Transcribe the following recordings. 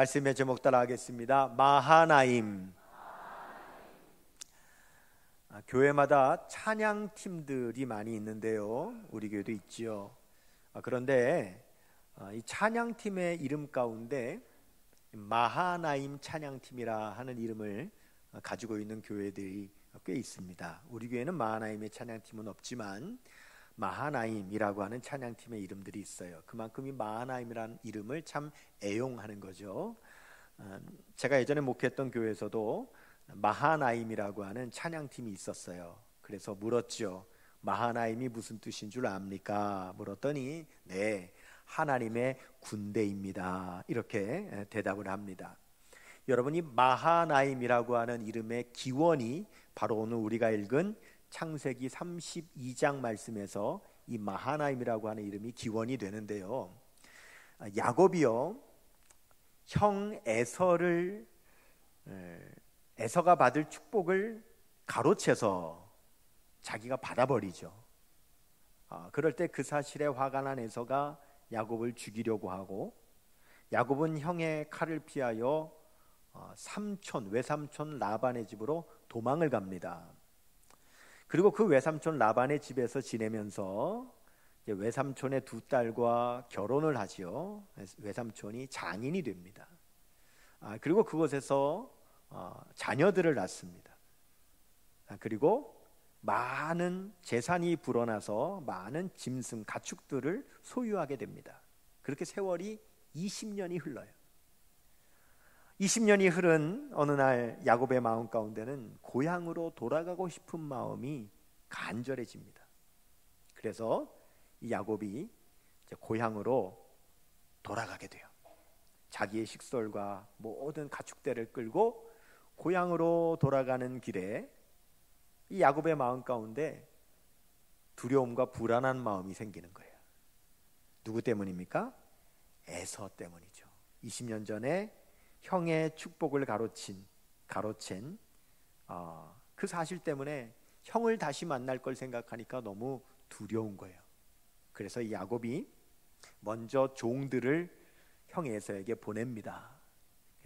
말씀의 제목 따라하겠습니다. 마하나임. 교회마다 찬양팀들이 많이 있는데요, 우리 교회도 있지요. 그런데 이 찬양팀의 이름 가운데 마하나임 찬양팀이라 하는 이름을 가지고 있는 교회들이 꽤 있습니다. 우리 교회는 마하나임의 찬양팀은 없지만 마하나임이라고 하는 찬양팀의 이름들이 있어요. 그만큼 이 마하나임이라는 이름을 참 애용하는 거죠. 제가 예전에 목회했던 교회에서도 마하나임이라고 하는 찬양팀이 있었어요. 그래서 물었죠. 마하나임이 무슨 뜻인 줄 압니까? 물었더니 네, 하나님의 군대입니다, 이렇게 대답을 합니다. 여러분이 마하나임이라고 하는 이름의 기원이 바로 오늘 우리가 읽은 창세기 32장 말씀에서 이 마하나임이라고 하는 이름이 기원이 되는데요, 야곱이요, 형 에서가 받을 축복을 가로채서 자기가 받아버리죠. 그럴 때 그 사실에 화가 난 에서가 야곱을 죽이려고 하고, 야곱은 형의 칼을 피하여 외삼촌 라반의 집으로 도망을 갑니다. 그리고 그 외삼촌 라반의 집에서 지내면서 외삼촌의 두 딸과 결혼을 하지요. 외삼촌이 장인이 됩니다. 그리고 그곳에서 자녀들을 낳습니다. 그리고 많은 재산이 불어나서 많은 짐승, 가축들을 소유하게 됩니다. 그렇게 세월이 20년이 흘러요. 20년이 흐른 어느 날 야곱의 마음 가운데는 고향으로 돌아가고 싶은 마음이 간절해집니다. 그래서 이 야곱이 이제 고향으로 돌아가게 돼요. 자기의 식솔과 모든 가축대를 끌고 고향으로 돌아가는 길에 이 야곱의 마음 가운데 두려움과 불안한 마음이 생기는 거예요. 누구 때문입니까? 에서 때문이죠. 20년 전에 형의 축복을 가로챈 그 사실 때문에 형을 다시 만날 걸 생각하니까 너무 두려운 거예요. 그래서 이 야곱이 먼저 종들을 형 에서에게 보냅니다.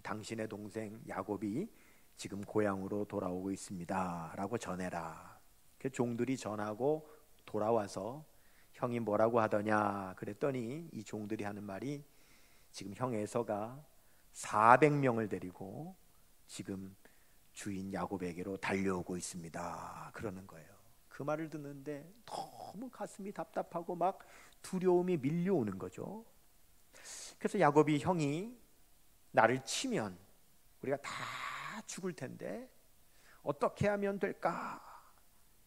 당신의 동생 야곱이 지금 고향으로 돌아오고 있습니다 라고 전해라. 그 종들이 전하고 돌아와서 형이 뭐라고 하더냐 그랬더니 이 종들이 하는 말이 지금 형 에서가 400명을 데리고 지금 주인 야곱에게로 달려오고 있습니다 그러는 거예요. 그 말을 듣는데 너무 가슴이 답답하고 막 두려움이 밀려오는 거죠. 그래서 야곱이 형이 나를 치면 우리가 다 죽을 텐데 어떻게 하면 될까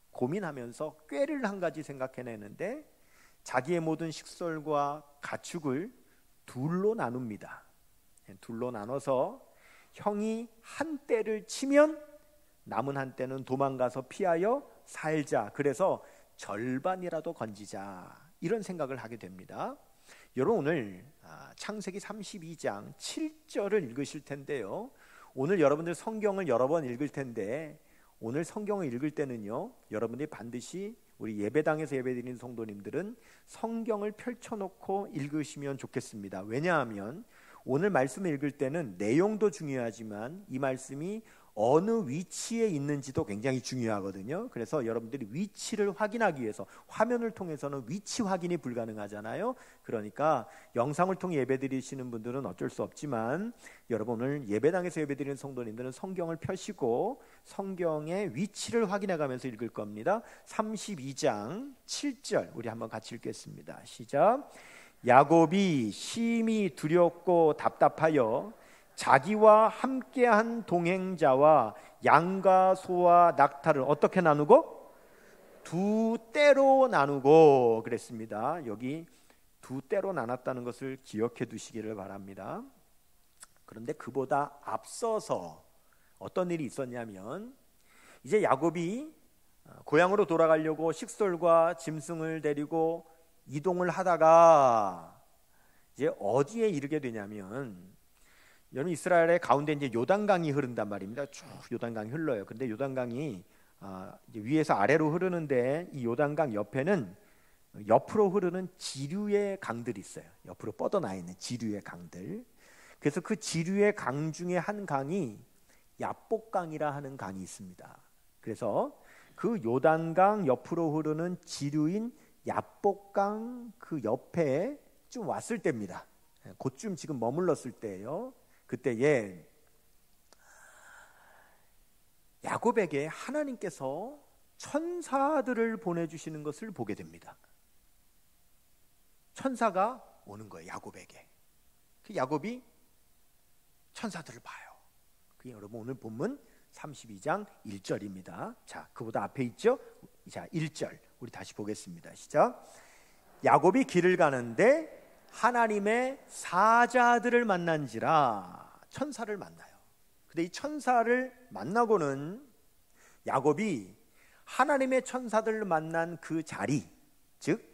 고민하면서 꾀를 한 가지 생각해내는데 자기의 모든 식솔과 가축을 둘로 나눕니다. 둘로 나눠서 형이 한 떼를 치면 남은 한 떼는 도망가서 피하여 살자. 그래서 절반이라도 건지자. 이런 생각을 하게 됩니다. 여러분 오늘 창세기 32장 7절을 읽으실 텐데요, 오늘 여러분들 성경을 여러 번 읽을 텐데 오늘 성경을 읽을 때는요, 여러분들이 반드시 우리 예배당에서 예배드리는 성도님들은 성경을 펼쳐놓고 읽으시면 좋겠습니다. 왜냐하면 오늘 말씀을 읽을 때는 내용도 중요하지만 이 말씀이 어느 위치에 있는지도 굉장히 중요하거든요. 그래서 여러분들이 위치를 확인하기 위해서 화면을 통해서는 위치 확인이 불가능하잖아요. 그러니까 영상을 통해 예배드리시는 분들은 어쩔 수 없지만 여러분 오늘 예배당에서 예배드리는 성도님들은 성경을 펴시고 성경의 위치를 확인해가면서 읽을 겁니다. 32장 7절 우리 한번 같이 읽겠습니다. 시작. 야곱이 심히 두렵고 답답하여 자기와 함께한 동행자와 양과 소와 낙타를 어떻게 나누고? 두 떼로 나누고 그랬습니다. 여기 두 떼로 나눴다는 것을 기억해 두시기를 바랍니다. 그런데 그보다 앞서서 어떤 일이 있었냐면 이제 야곱이 고향으로 돌아가려고 식솔과 짐승을 데리고 이동을 하다가 이제 어디에 이르게 되냐면 여러분 이스라엘의 가운데 이제 요단강이 흐른단 말입니다. 쭉 요단강이 흘러요. 근데 요단강이 이제 위에서 아래로 흐르는데 이 요단강 옆에는 옆으로 흐르는 지류의 강들이 있어요. 옆으로 뻗어나 있는 지류의 강들. 그래서 그 지류의 강 중에 한 강이 야복강이라 하는 강이 있습니다. 그래서 그 요단강 옆으로 흐르는 지류인 야복강 그 옆에 좀 왔을 때입니다. 곧좀 지금 머물렀을 때예요. 그때에 야곱에게 하나님께서 천사들을 보내주시는 것을 보게 됩니다. 천사가 오는 거예요, 야곱에게. 그 야곱이 천사들을 봐요. 그게 여러분 오늘 본문 32장 1절입니다. 자, 그보다 앞에 있죠? 자, 1절 우리 다시 보겠습니다. 시작. 야곱이 길을 가는데 하나님의 사자들을 만난지라. 천사를 만나요. 근데 이 천사를 만나고는 야곱이 하나님의 천사들을 만난 그 자리, 즉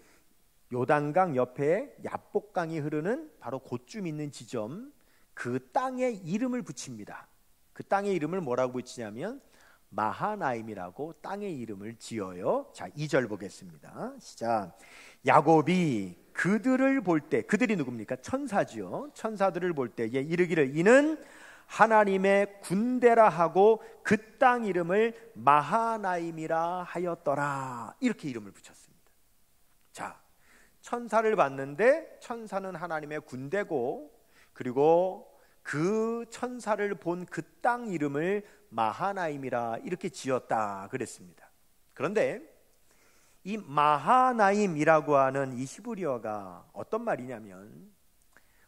요단강 옆에 야복강이 흐르는 바로 곧쯤 있는 지점, 그 땅에 이름을 붙입니다. 그 땅의 이름을 뭐라고 붙이냐면 마하나임이라고 땅의 이름을 지어요. 자, 2절 보겠습니다. 시작. 야곱이 그들을 볼 때, 그들이 누굽니까? 천사지요. 천사들을 볼 때에 이르기를 이는 하나님의 군대라 하고 그 땅 이름을 마하나임이라 하였더라. 이렇게 이름을 붙였습니다. 자, 천사를 봤는데 천사는 하나님의 군대고, 그리고 그 천사를 본 그 땅 이름을 마하나임이라 이렇게 지었다 그랬습니다. 그런데 이 마하나임이라고 하는 이 히브리어가 어떤 말이냐면,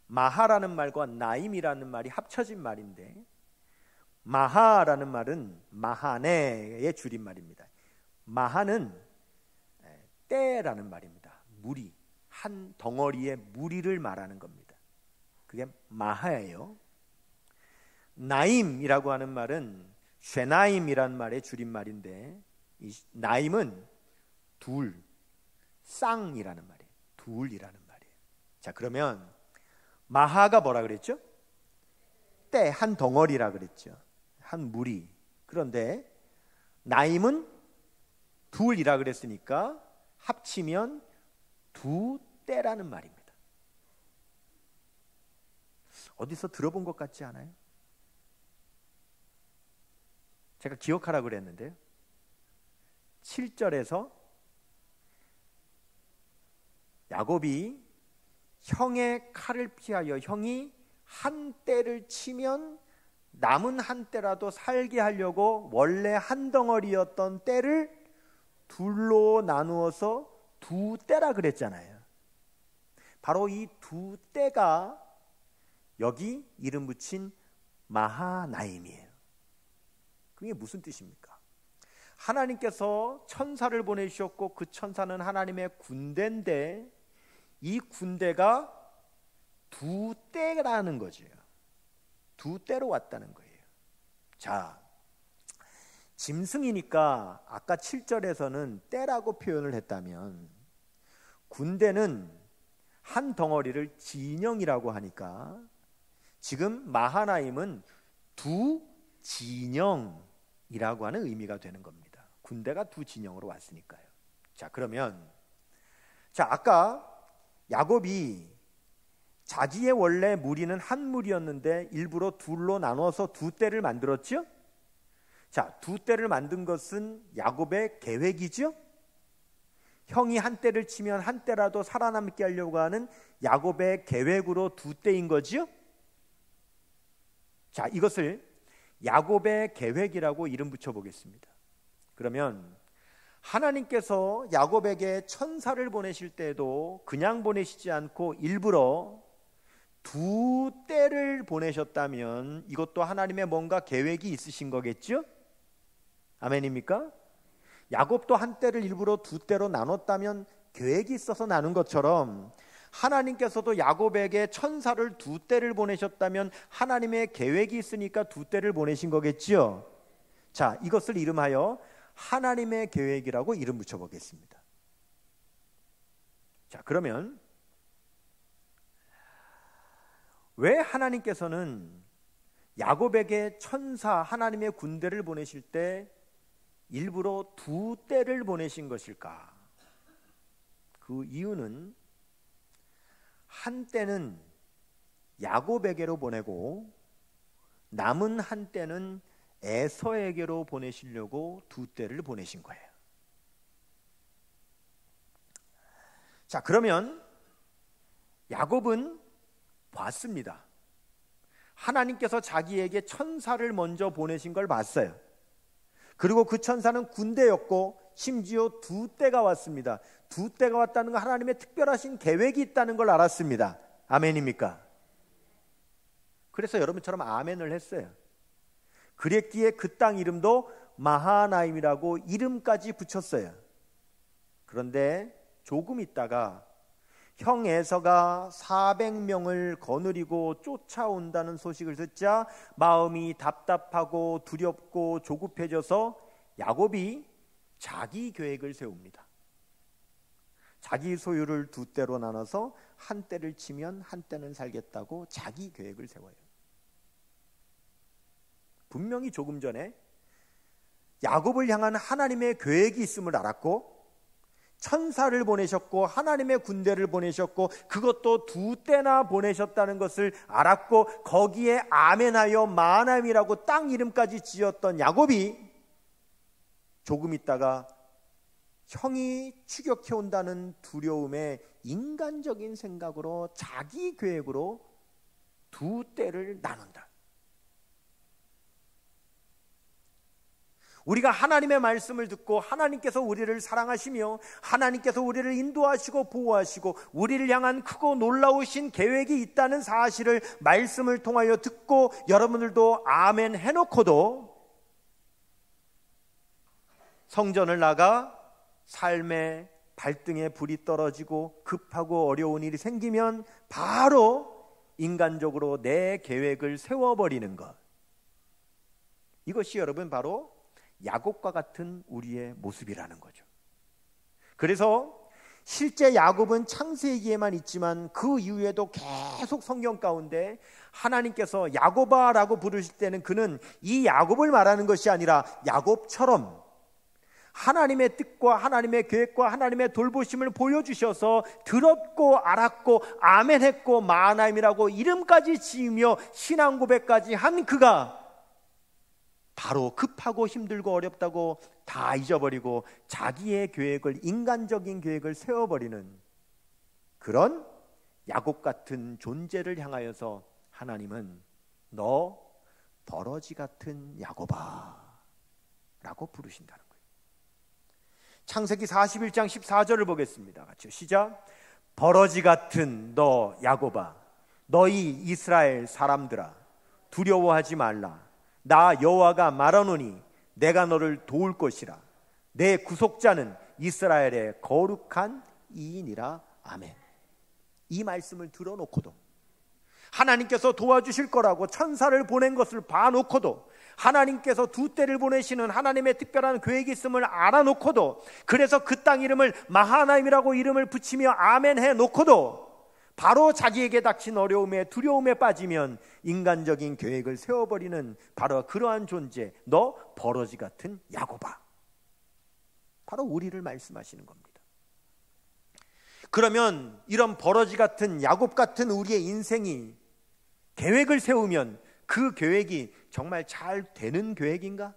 마하라는 말과 나임이라는 말이 합쳐진 말인데, 마하라는 말은 마하네의 줄임말입니다. 마하는 때라는 말입니다. 무리, 한 덩어리의 무리를 말하는 겁니다. 그게 마하예요. 나임이라고 하는 말은 쉐나임이라는 말의 줄임말인데, 이 나임은 둘, 쌍이라는 말이에요. 둘이라는 말이에요. 자, 그러면 마하가 뭐라 그랬죠? 때, 한 덩어리라 그랬죠. 한 무리. 그런데 나임은 둘이라 그랬으니까 합치면 두 때라는 말입니다. 어디서 들어본 것 같지 않아요? 제가 기억하라고 그랬는데요. 7절에서 야곱이 형의 칼을 피하여 형이 한 때를 치면 남은 한 때라도 살게 하려고 원래 한 덩어리였던 때를 둘로 나누어서 두 때라 그랬잖아요. 바로 이 두 때가 여기 이름 붙인 마하나임이에요. 그게 무슨 뜻입니까? 하나님께서 천사를 보내주셨고 그 천사는 하나님의 군대인데 이 군대가 두 때라는 거죠. 두 때로 왔다는 거예요. 자, 짐승이니까 아까 7절에서는 때라고 표현을 했다면, 군대는 한 덩어리를 진영이라고 하니까 지금 마하나임은 두 진영이라고 하는 의미가 되는 겁니다. 군대가 두 진영으로 왔으니까요. 자, 그러면 아까 야곱이 자기의 원래 무리는 한 무리였는데 일부러 둘로 나눠서 두 때를 만들었죠? 자, 두 때를 만든 것은 야곱의 계획이죠? 형이 한 때를 치면 한 때라도 살아남게 하려고 하는 야곱의 계획으로 두 때인 거죠? 자, 이것을 야곱의 계획이라고 이름 붙여보겠습니다. 그러면 하나님께서 야곱에게 천사를 보내실 때도 그냥 보내시지 않고 일부러 두 때를 보내셨다면 이것도 하나님의 뭔가 계획이 있으신 거겠죠? 아멘입니까? 야곱도 한 때를 일부러 두 때로 나눴다면 계획이 있어서 나눈 것처럼 하나님께서도 야곱에게 천사를 두 때를 보내셨다면 하나님의 계획이 있으니까 두 때를 보내신 거겠죠? 자, 이것을 이름하여 하나님의 계획이라고 이름 붙여보겠습니다. 자, 그러면 왜 하나님께서는 야곱에게 천사, 하나님의 군대를 보내실 때 일부러 두 때를 보내신 것일까? 그 이유는 한 때는 야곱에게로 보내고 남은 한 떼는 에서에게로 보내시려고 두 떼를 보내신 거예요. 자, 그러면 야곱은 봤습니다. 하나님께서 자기에게 천사를 먼저 보내신 걸 봤어요. 그리고 그 천사는 군대였고 심지어 두 떼가 왔습니다. 두 떼가 왔다는 건 하나님의 특별하신 계획이 있다는 걸 알았습니다. 아멘입니까? 그래서 여러분처럼 아멘을 했어요. 그랬기에 그 땅 이름도 마하나임이라고 이름까지 붙였어요. 그런데 조금 있다가 형 에서가 400명을 거느리고 쫓아온다는 소식을 듣자 마음이 답답하고 두렵고 조급해져서 야곱이 자기 계획을 세웁니다. 자기 소유를 두 떼로 나눠서 한 떼를 치면 한 떼는 살겠다고 자기 계획을 세워요. 분명히 조금 전에 야곱을 향한 하나님의 계획이 있음을 알았고 천사를 보내셨고 하나님의 군대를 보내셨고 그것도 두 떼나 보내셨다는 것을 알았고 거기에 아멘하여 마하나임이라고 땅 이름까지 지었던 야곱이 조금 있다가 형이 추격해 온다는 두려움에 인간적인 생각으로 자기 계획으로 두 떼를 나눈다. 우리가 하나님의 말씀을 듣고 하나님께서 우리를 사랑하시며 하나님께서 우리를 인도하시고 보호하시고 우리를 향한 크고 놀라우신 계획이 있다는 사실을 말씀을 통하여 듣고 여러분들도 아멘 해놓고도 성전을 나가 삶의 발등에 불이 떨어지고 급하고 어려운 일이 생기면 바로 인간적으로 내 계획을 세워버리는 것, 이것이 여러분 바로 야곱과 같은 우리의 모습이라는 거죠. 그래서 실제 야곱은 창세기에만 있지만 그 이후에도 계속 성경 가운데 하나님께서 야곱아라고 부르실 때는 그는 이 야곱을 말하는 것이 아니라 야곱처럼 하나님의 뜻과 하나님의 계획과 하나님의 돌보심을 보여주셔서 들었고 알았고 아멘했고 마하나임이라고 이름까지 지으며 신앙 고백까지 한 그가 바로 급하고 힘들고 어렵다고 다 잊어버리고 자기의 계획을, 인간적인 계획을 세워버리는 그런 야곱 같은 존재를 향하여서 하나님은 너 버러지 같은 야곱아 라고 부르신다는 거예요. 창세기 41장 14절을 보겠습니다. 같이 시작. 버러지 같은 너 야곱아, 너희 이스라엘 사람들아, 두려워하지 말라. 나 여호와가 말하노니 내가 너를 도울 것이라. 내 구속자는 이스라엘의 거룩한 이인이라. 아멘. 이 말씀을 들어놓고도 하나님께서 도와주실 거라고 천사를 보낸 것을 봐놓고도 하나님께서 두 떼를 보내시는 하나님의 특별한 계획이 있음을 알아놓고도 그래서 그 땅 이름을 마하나임이라고 이름을 붙이며 아멘 해놓고도 바로 자기에게 닥친 어려움에 두려움에 빠지면 인간적인 계획을 세워버리는 바로 그러한 존재, 너 버러지 같은 야곱아, 바로 우리를 말씀하시는 겁니다. 그러면 이런 버러지 같은 야곱 같은 우리의 인생이 계획을 세우면 그 계획이 정말 잘 되는 계획인가?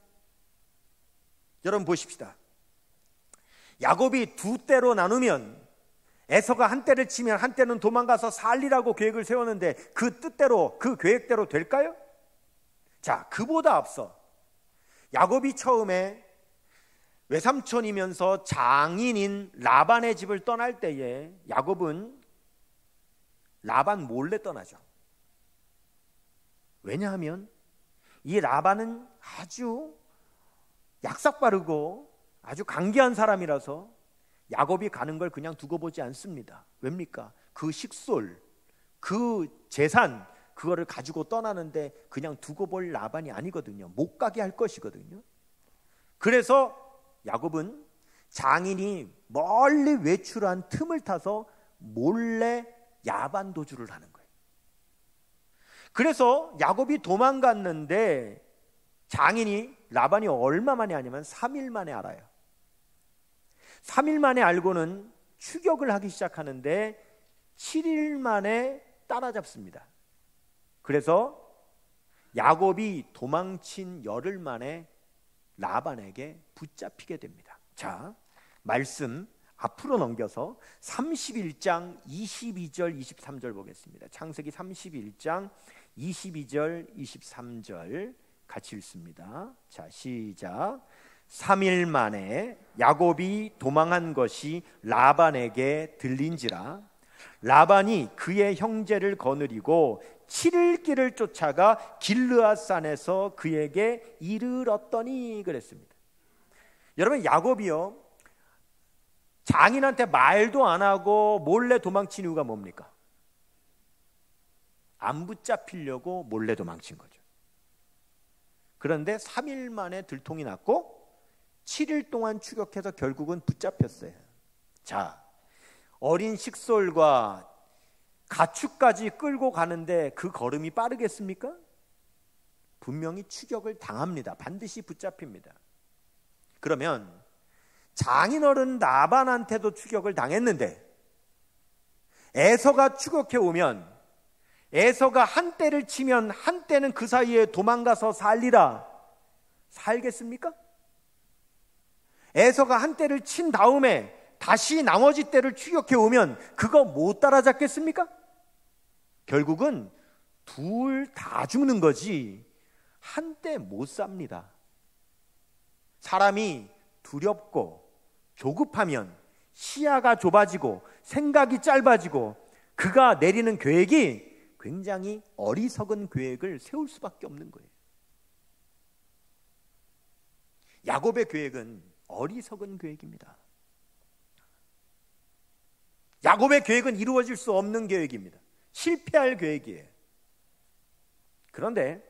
여러분 보십시다. 야곱이 두 떼로 나누면 에서가 한 떼를 치면 한 떼는 도망가서 살리라고 계획을 세웠는데 그 뜻대로 그 계획대로 될까요? 자, 그보다 앞서 야곱이 처음에 외삼촌이면서 장인인 라반의 집을 떠날 때에 야곱은 라반 몰래 떠나죠. 왜냐하면 이 라반은 아주 약삭빠르고 아주 강기한 사람이라서 야곱이 가는 걸 그냥 두고 보지 않습니다. 왜입니까? 그 식솔, 그 재산, 그거를 가지고 떠나는데 그냥 두고 볼 라반이 아니거든요. 못 가게 할 것이거든요. 그래서 야곱은 장인이 멀리 외출한 틈을 타서 몰래 야반 도주를 하는 거예요. 그래서 야곱이 도망갔는데 장인이 라반이 얼마 만에 하냐면 3일 만에 알아요. 3일 만에 알고는 추격을 하기 시작하는데 7일 만에 따라잡습니다. 그래서 야곱이 도망친 열흘 만에 라반에게 붙잡히게 됩니다. 자, 말씀 앞으로 넘겨서 31장 22절 23절 보겠습니다. 창세기 31장 22절 23절 같이 읽습니다. 자, 시작. 3일 만에 야곱이 도망한 것이 라반에게 들린지라 라반이 그의 형제를 거느리고 7일 길을 쫓아가 길르앗산에서 그에게 이르렀더니 그랬습니다. 여러분, 야곱이요 장인한테 말도 안 하고 몰래 도망친 이유가 뭡니까? 안 붙잡히려고 몰래 도망친 거죠. 그런데 3일 만에 들통이 났고 7일 동안 추격해서 결국은 붙잡혔어요. 자, 어린 식솔과 가축까지 끌고 가는데 그 걸음이 빠르겠습니까? 분명히 추격을 당합니다. 반드시 붙잡힙니다. 그러면 장인어른 라반한테도 추격을 당했는데 에서가 추격해 오면 에서가 한 대를 치면 한 대는 그 사이에 도망가서 살리라. 살겠습니까? 에서가 한 대를 친 다음에 다시 나머지 대를 추격해 오면 그거 못 따라잡겠습니까? 결국은 둘 다 죽는 거지 한 대 못 삽니다. 사람이 두렵고 조급하면 시야가 좁아지고 생각이 짧아지고 그가 내리는 계획이 굉장히 어리석은 계획을 세울 수밖에 없는 거예요. 야곱의 계획은 어리석은 계획입니다. 야곱의 계획은 이루어질 수 없는 계획입니다. 실패할 계획이에요. 그런데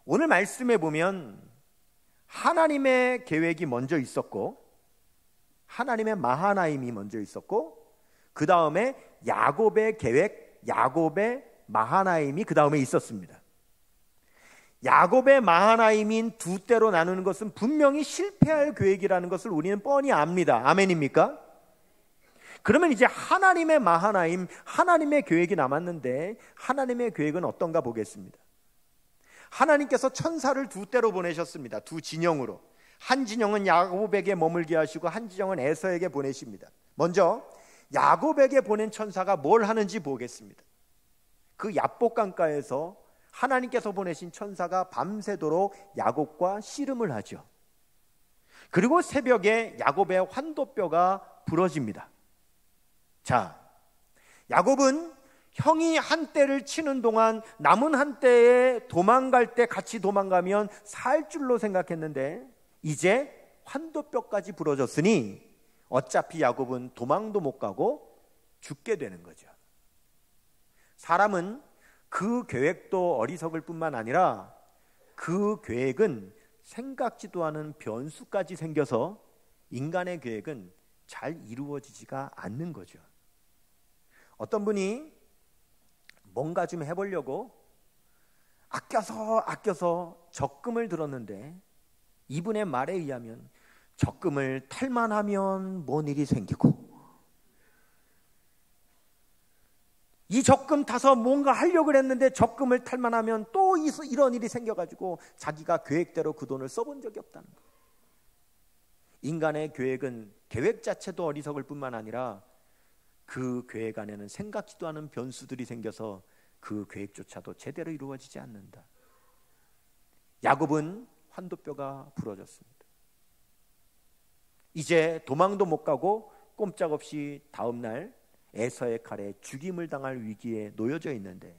오늘 말씀에 보면 하나님의 계획이 먼저 있었고 하나님의 마하나임이 먼저 있었고 그 다음에 야곱의 계획, 야곱의 마하나임이 그 다음에 있었습니다. 야곱의 마하나임인 두 때로 나누는 것은 분명히 실패할 계획이라는 것을 우리는 뻔히 압니다. 아멘입니까? 그러면 이제 하나님의 마하나임, 하나님의 계획이 남았는데 하나님의 계획은 어떤가 보겠습니다. 하나님께서 천사를 두 때로 보내셨습니다. 두 진영으로. 한 진영은 야곱에게 머물게 하시고 한 진영은 에서에게 보내십니다. 먼저 야곱에게 보낸 천사가 뭘 하는지 보겠습니다. 그 야복강가에서 하나님께서 보내신 천사가 밤새도록 야곱과 씨름을 하죠. 그리고 새벽에 야곱의 환도뼈가 부러집니다. 자, 야곱은 형이 한 떼를 치는 동안 남은 한 떼에 도망갈 때 같이 도망가면 살 줄로 생각했는데 이제 환도뼈까지 부러졌으니 어차피 야곱은 도망도 못 가고 죽게 되는 거죠. 사람은 그 계획도 어리석을 뿐만 아니라 그 계획은 생각지도 않은 변수까지 생겨서 인간의 계획은 잘 이루어지지가 않는 거죠. 어떤 분이 뭔가 좀 해보려고 아껴서 적금을 들었는데 이분의 말에 의하면 적금을 탈만 하면 뭔 일이 생기고 이 적금 타서 뭔가 하려고 했는데 적금을 탈만 하면 또 이런 일이 생겨가지고 자기가 계획대로 그 돈을 써본 적이 없다는 거예요. 인간의 계획은 계획 자체도 어리석을 뿐만 아니라 그 계획 안에는 생각지도 않은 변수들이 생겨서 그 계획조차도 제대로 이루어지지 않는다. 야곱은 환도뼈가 부러졌습니다. 이제 도망도 못 가고 꼼짝없이 다음날 에서의 칼에 죽임을 당할 위기에 놓여져 있는데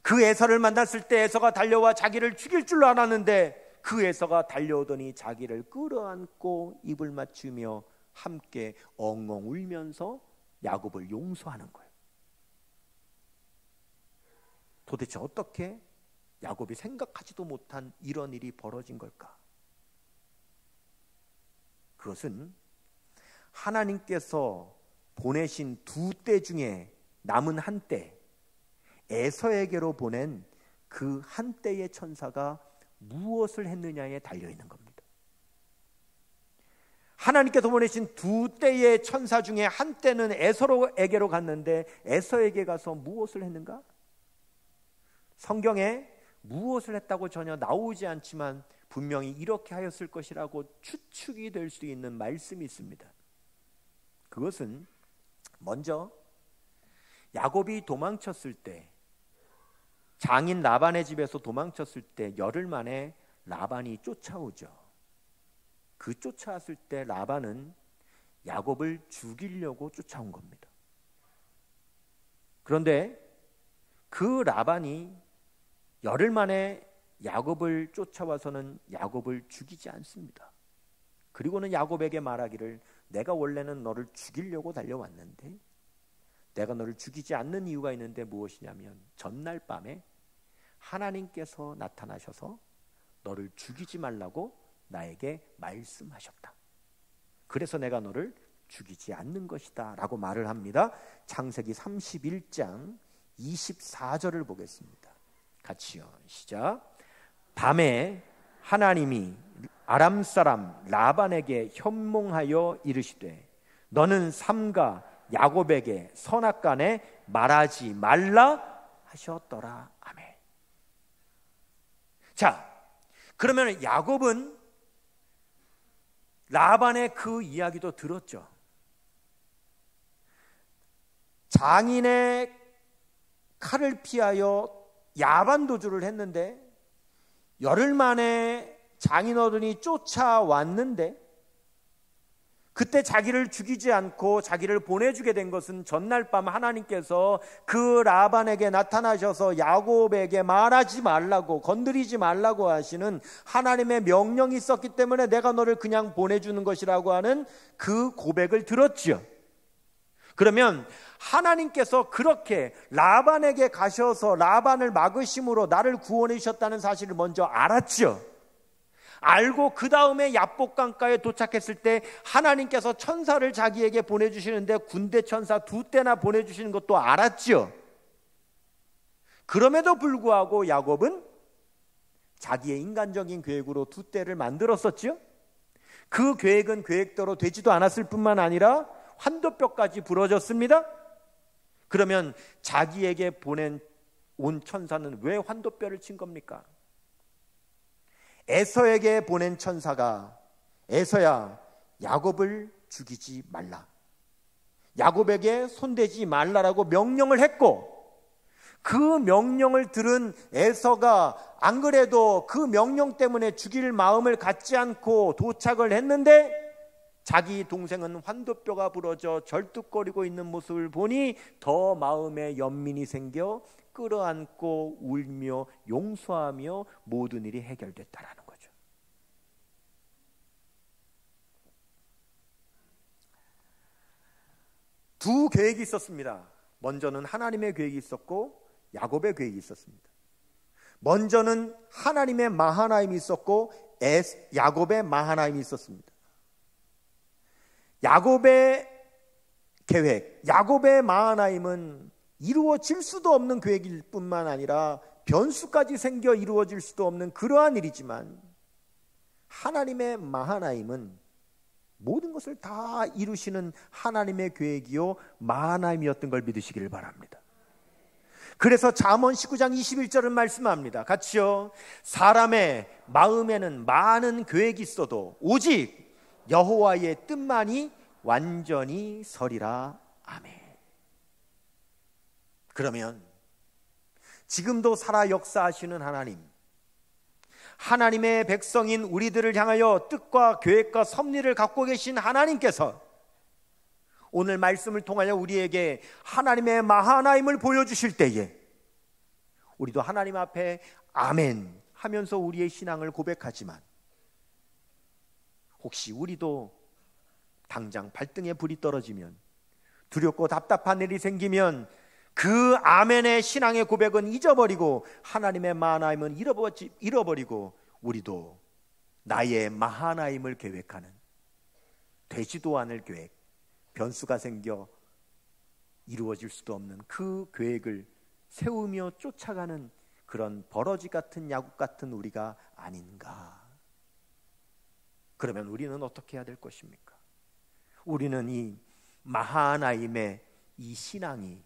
그 에서를 만났을 때 에서가 달려와 자기를 죽일 줄로 알았는데 그 에서가 달려오더니 자기를 끌어안고 입을 맞추며 함께 엉엉 울면서 야곱을 용서하는 거예요. 도대체 어떻게 야곱이 생각하지도 못한 이런 일이 벌어진 걸까? 그것은 하나님께서 보내신 두 때 중에 남은 한 때, 에서에게로 보낸 그 한 때의 천사가 무엇을 했느냐에 달려있는 겁니다. 하나님께서 보내신 두 떼의 천사 중에 한 떼는 에서에게로 갔는데 에서에게 가서 무엇을 했는가? 성경에 무엇을 했다고 전혀 나오지 않지만 분명히 이렇게 하였을 것이라고 추측이 될 수 있는 말씀이 있습니다. 그것은 먼저 야곱이 도망쳤을 때, 장인 라반의 집에서 도망쳤을 때 열흘 만에 라반이 쫓아오죠. 그 쫓아왔을 때 라반은 야곱을 죽이려고 쫓아온 겁니다. 그런데 그 라반이 열흘 만에 야곱을 쫓아와서는 야곱을 죽이지 않습니다. 그리고는 야곱에게 말하기를, 내가 원래는 너를 죽이려고 달려왔는데 내가 너를 죽이지 않는 이유가 있는데 무엇이냐면 전날 밤에 하나님께서 나타나셔서 너를 죽이지 말라고 나에게 말씀하셨다. 그래서 내가 너를 죽이지 않는 것이다 라고 말을 합니다. 창세기 31장 24절을 보겠습니다. 같이요. 시작. 밤에 하나님이 아람 사람 라반에게 현몽하여 이르시되 너는 삼가 야곱에게 선악간에 말하지 말라 하셨더라. 아멘. 자, 그러면 야곱은 라반의 그 이야기도 들었죠. 장인의 칼을 피하여 야반 도주를 했는데 열흘 만에 장인어른이 쫓아왔는데 그때 자기를 죽이지 않고 자기를 보내주게 된 것은 전날 밤 하나님께서 그 라반에게 나타나셔서 야곱에게 말하지 말라고, 건드리지 말라고 하시는 하나님의 명령이 있었기 때문에 내가 너를 그냥 보내주는 것이라고 하는 그 고백을 들었지요. 그러면 하나님께서 그렇게 라반에게 가셔서 라반을 막으심으로 나를 구원해 주셨다는 사실을 먼저 알았죠. 알고 그 다음에 야복강가에 도착했을 때 하나님께서 천사를 자기에게 보내주시는데 군대 천사 두 떼나 보내주시는 것도 알았죠. 그럼에도 불구하고 야곱은 자기의 인간적인 계획으로 두 떼를 만들었었죠. 그 계획은 계획대로 되지도 않았을 뿐만 아니라 환도뼈까지 부러졌습니다. 그러면 자기에게 온 천사는 왜 환도뼈를 친 겁니까? 에서에게 보낸 천사가 에서야 야곱을 죽이지 말라, 야곱에게 손대지 말라라고 명령을 했고, 그 명령을 들은 에서가 안 그래도 그 명령 때문에 죽일 마음을 갖지 않고 도착을 했는데 자기 동생은 환도뼈가 부러져 절뚝거리고 있는 모습을 보니 더 마음에 연민이 생겨 끌어안고 울며 용서하며 모든 일이 해결됐다라는 거죠. 두 계획이 있었습니다. 먼저는 하나님의 계획이 있었고 야곱의 계획이 있었습니다. 먼저는 하나님의 마하나임이 있었고 야곱의 마하나임이 있었습니다. 야곱의 계획, 야곱의 마하나임은 이루어질 수도 없는 계획일 뿐만 아니라 변수까지 생겨 이루어질 수도 없는 그러한 일이지만, 하나님의 마하나임은 모든 것을 다 이루시는 하나님의 계획이요 마하나임이었던 걸 믿으시기를 바랍니다. 그래서 잠언 19장 21절은 말씀합니다. 같이요. 사람의 마음에는 많은 계획이 있어도 오직 여호와의 뜻만이 완전히 서리라. 아멘. 그러면 지금도 살아 역사하시는 하나님, 하나님의 백성인 우리들을 향하여 뜻과 계획과 섭리를 갖고 계신 하나님께서 오늘 말씀을 통하여 우리에게 하나님의 마하나임을 보여주실 때에 우리도 하나님 앞에 아멘 하면서 우리의 신앙을 고백하지만, 혹시 우리도 당장 발등에 불이 떨어지면, 두렵고 답답한 일이 생기면 그 아멘의 신앙의 고백은 잊어버리고 하나님의 마하나임은 잃어버리고 우리도 나의 마하나임을 계획하는, 되지도 않을 계획, 변수가 생겨 이루어질 수도 없는 그 계획을 세우며 쫓아가는 그런 버러지 같은 야곱 같은 우리가 아닌가. 그러면 우리는 어떻게 해야 될 것입니까? 우리는 이 마하나임의 이 신앙이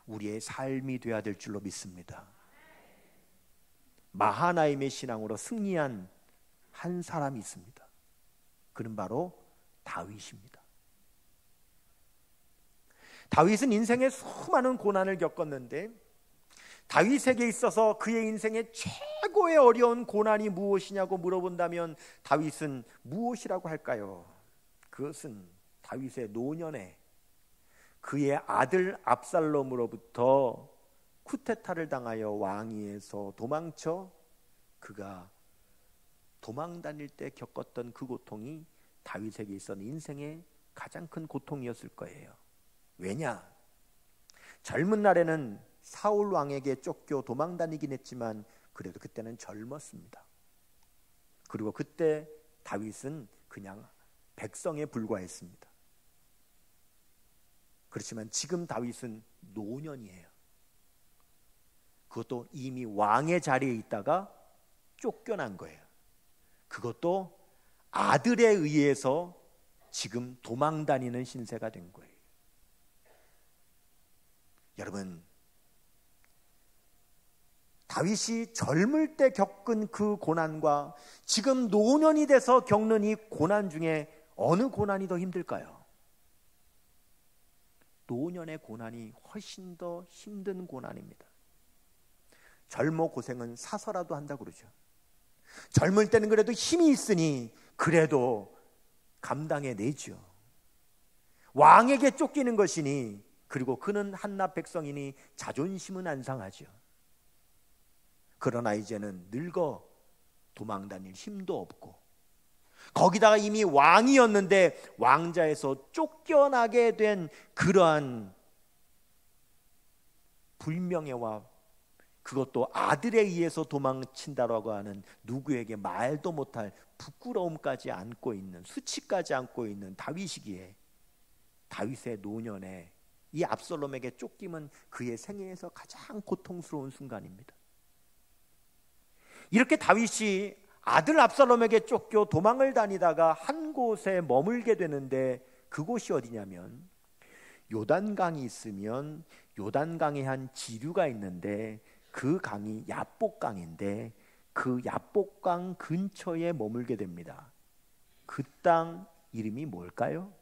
우리의 삶이 되어야 될 줄로 믿습니다. 마하나임의 신앙으로 승리한 한 사람이 있습니다. 그는 바로 다윗입니다. 다윗은 인생에 수많은 고난을 겪었는데 다윗에게 있어서 그의 인생의 최고의 어려운 고난이 무엇이냐고 물어본다면 다윗은 무엇이라고 할까요? 그것은 다윗의 노년에 그의 아들 압살롬으로부터 쿠데타를 당하여 왕위에서 도망쳐 그가 도망 다닐 때 겪었던 그 고통이 다윗에게 있어서 인생의 가장 큰 고통이었을 거예요. 왜냐? 젊은 날에는 사울 왕에게 쫓겨 도망 다니긴 했지만 그래도 그때는 젊었습니다. 그리고 그때 다윗은 그냥 백성에 불과했습니다. 그렇지만 지금 다윗은 노년이에요. 그것도 이미 왕의 자리에 있다가 쫓겨난 거예요. 그것도 아들에 의해서 지금 도망 다니는 신세가 된 거예요. 여러분, 다윗이 젊을 때 겪은 그 고난과 지금 노년이 돼서 겪는 이 고난 중에 어느 고난이 더 힘들까요? 노년의 고난이 훨씬 더 힘든 고난입니다. 젊어 고생은 사서라도 한다고 그러죠. 젊을 때는 그래도 힘이 있으니 그래도 감당해내죠. 왕에게 쫓기는 것이니 그리고 그는 한낱 백성이니 자존심은 안 상하죠. 그러나 이제는 늙어 도망다닐 힘도 없고 거기다가 이미 왕이었는데 왕자에서 쫓겨나게 된 그러한 불명예와 그것도 아들에 의해서 도망친다라고 하는 누구에게 말도 못할 부끄러움까지 안고 있는 수치까지 안고 있는 다윗이기에 다윗의 노년에 이 압살롬에게 쫓김은 그의 생애에서 가장 고통스러운 순간입니다. 이렇게 다윗이 아들 압살롬에게 쫓겨 도망을 다니다가 한 곳에 머물게 되는데 그곳이 어디냐면 요단강이 있으면 요단강에 한 지류가 있는데 그 강이 야복강인데 그 야복강 근처에 머물게 됩니다. 그 땅 이름이 뭘까요?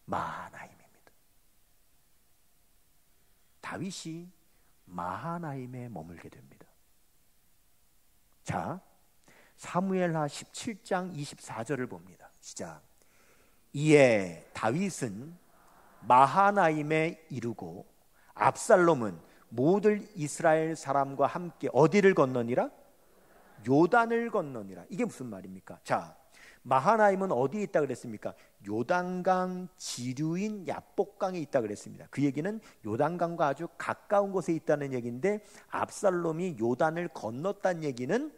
마하나임입니다. 다윗이 마하나임에 머물게 됩니다. 자, 사무엘하 17장 24절을 봅니다. 시작. 이에 다윗은 마하나임에 이르고 압살롬은 모든 이스라엘 사람과 함께 어디를 건너니라? 요단을 건너니라. 이게 무슨 말입니까? 자, 마하나임은 어디에 있다 그랬습니까? 요단강 지류인 야복강에 있다 그랬습니다. 그 얘기는 요단강과 아주 가까운 곳에 있다는 얘기인데 압살롬이 요단을 건넜다는 얘기는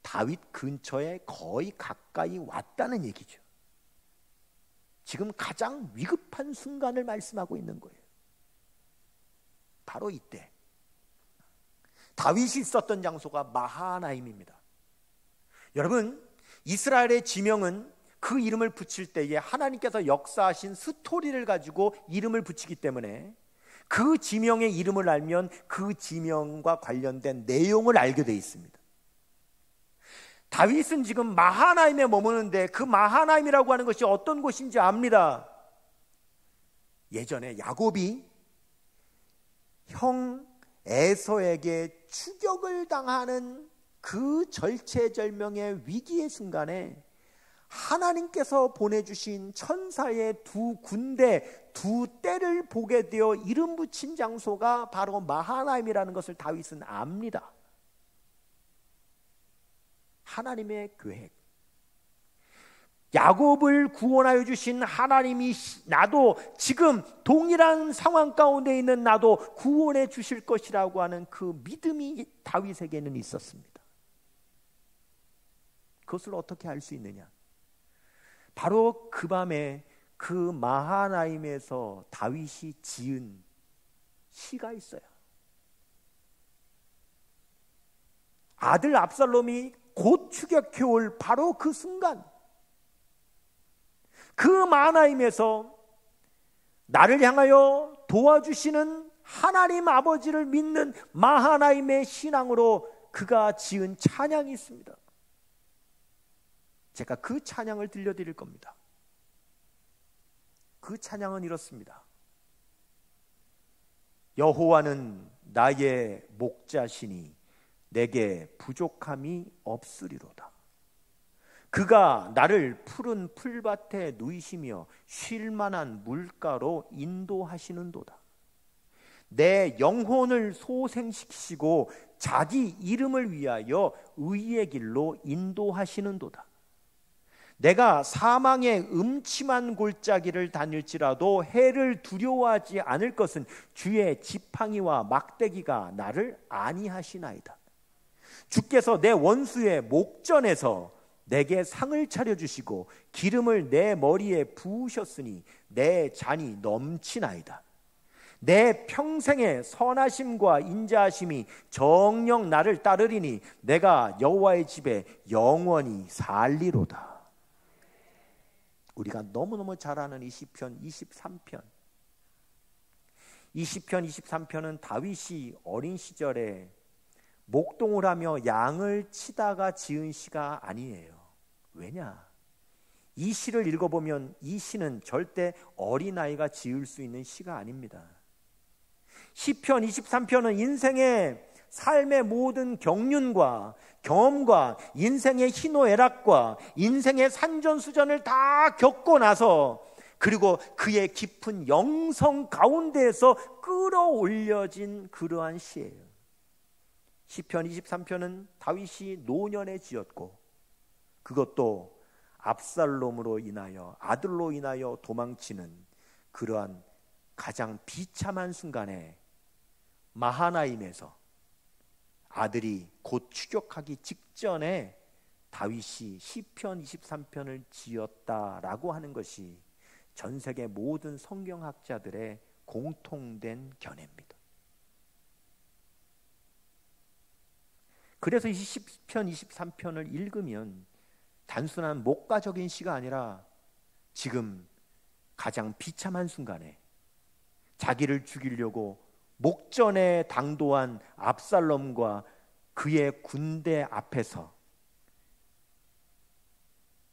다윗 근처에 거의 가까이 왔다는 얘기죠. 지금 가장 위급한 순간을 말씀하고 있는 거예요. 바로 이때 다윗이 있었던 장소가 마하나임입니다. 여러분, 이스라엘의 지명은 그 이름을 붙일 때에 하나님께서 역사하신 스토리를 가지고 이름을 붙이기 때문에 그 지명의 이름을 알면 그 지명과 관련된 내용을 알게 돼 있습니다. 다윗은 지금 마하나임에 머무는데 그 마하나임이라고 하는 것이 어떤 곳인지 압니다. 예전에 야곱이 형 에서에게 추격을 당하는 그 절체절명의 위기의 순간에 하나님께서 보내주신 천사의 두 군대, 두 떼를 보게 되어 이름 붙인 장소가 바로 마하나임이라는 것을 다윗은 압니다. 하나님의 계획, 야곱을 구원하여 주신 하나님이 나도 지금 동일한 상황 가운데 있는 나도 구원해 주실 것이라고 하는 그 믿음이 다윗에게는 있었습니다. 그것을 어떻게 알 수 있느냐? 바로 그 밤에 그 마하나임에서 다윗이 지은 시가 있어요. 아들 압살롬이 곧 추격해올 바로 그 순간, 그 마하나임에서 나를 향하여 도와주시는 하나님 아버지를 믿는 마하나임의 신앙으로 그가 지은 찬양이 있습니다. 제가 그 찬양을 들려드릴 겁니다. 그 찬양은 이렇습니다. 여호와는 나의 목자시니 내게 부족함이 없으리로다. 그가 나를 푸른 풀밭에 누이시며 쉴 만한 물가로 인도하시는도다. 내 영혼을 소생시키시고 자기 이름을 위하여 의의 길로 인도하시는도다. 내가 사망의 음침한 골짜기를 다닐지라도 해를 두려워하지 않을 것은 주의 지팡이와 막대기가 나를 안위하시나이다. 주께서 내 원수의 목전에서 내게 상을 차려주시고 기름을 내 머리에 부으셨으니 내 잔이 넘치나이다. 내 평생의 선하심과 인자하심이 정녕 나를 따르리니 내가 여호와의 집에 영원히 살리로다. 우리가 너무너무 잘 아는 이 시편 23편. 이 시편 23편은 다윗이 어린 시절에 목동을 하며 양을 치다가 지은 시가 아니에요. 왜냐? 이 시를 읽어보면 이 시는 절대 어린아이가 지을 수 있는 시가 아닙니다. 시편 23편은 인생의 삶의 모든 경륜과 경험과 인생의 희노애락과 인생의 산전수전을 다 겪고 나서, 그리고 그의 깊은 영성 가운데에서 끌어올려진 그러한 시예요. 시편 23편은 다윗이 노년에 지었고, 그것도 압살롬으로 인하여, 아들로 인하여 도망치는 그러한 가장 비참한 순간에 마하나임에서 아들이 곧 추격하기 직전에 다윗이 시편 23편을 지었다라고 하는 것이 전 세계 모든 성경학자들의 공통된 견해입니다. 그래서 이 시편 23편을 읽으면 단순한 목가적인 시가 아니라 지금 가장 비참한 순간에 자기를 죽이려고 목전에 당도한 압살롬과 그의 군대 앞에서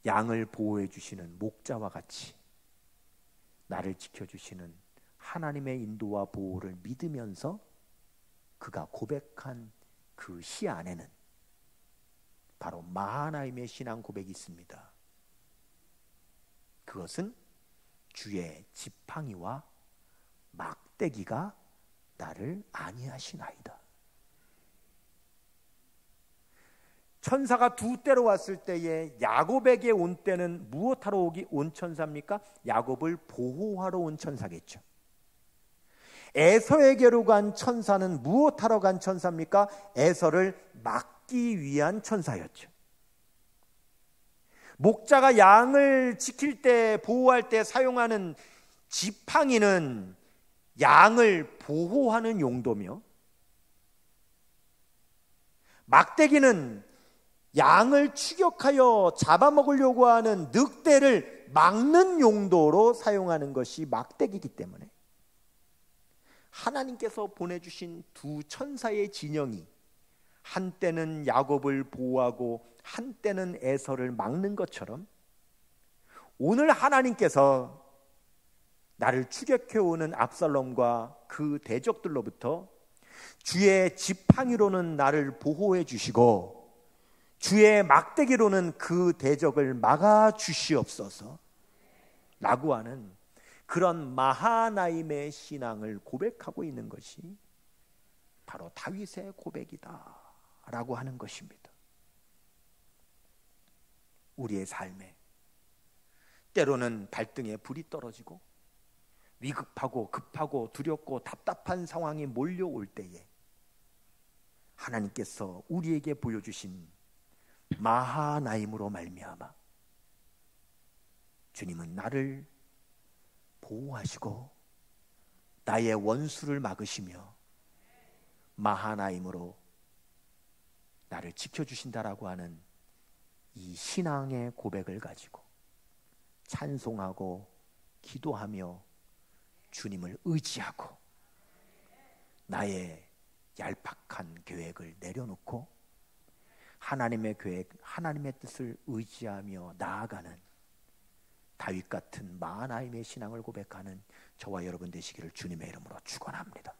양을 보호해 주시는 목자와 같이 나를 지켜주시는 하나님의 인도와 보호를 믿으면서 그가 고백한 그 시 안에는 바로 마하나임의 신앙 고백이 있습니다. 그것은 주의 지팡이와 막대기가 나를 안위하시나이다. 천사가 두 때로 왔을 때에 야곱에게 온 때는 무엇하러 온 천사입니까? 야곱을 보호하러 온 천사겠죠. 에서에게로 간 천사는 무엇하러 간 천사입니까? 에서를 막기 위한 천사였죠. 목자가 양을 지킬 때, 보호할 때 사용하는 지팡이는 양을 보호하는 용도며, 막대기는 양을 추격하여 잡아먹으려고 하는 늑대를 막는 용도로 사용하는 것이 막대기이기 때문에 하나님께서 보내주신 두 천사의 진영이 한때는 야곱을 보호하고 한때는 에서를 막는 것처럼, 오늘 하나님께서 나를 추격해오는 압살롬과 그 대적들로부터 주의 지팡이로는 나를 보호해 주시고 주의 막대기로는 그 대적을 막아 주시옵소서 라고 하는 그런 마하나임의 신앙을 고백하고 있는 것이 바로 다윗의 고백이다 라고 하는 것입니다. 우리의 삶에 때로는 발등에 불이 떨어지고 위급하고 급하고 두렵고 답답한 상황이 몰려올 때에 하나님께서 우리에게 보여주신 마하나임으로 말미암아 주님은 나를 보호하시고 나의 원수를 막으시며 마하나임으로 나를 지켜주신다라고 하는 이 신앙의 고백을 가지고 찬송하고 기도하며 주님을 의지하고 나의 얄팍한 계획을 내려놓고 하나님의 계획, 하나님의 뜻을 의지하며 나아가는 다윗 같은 마하나임의 신앙을 고백하는 저와 여러분 되시기를 주님의 이름으로 축원합니다.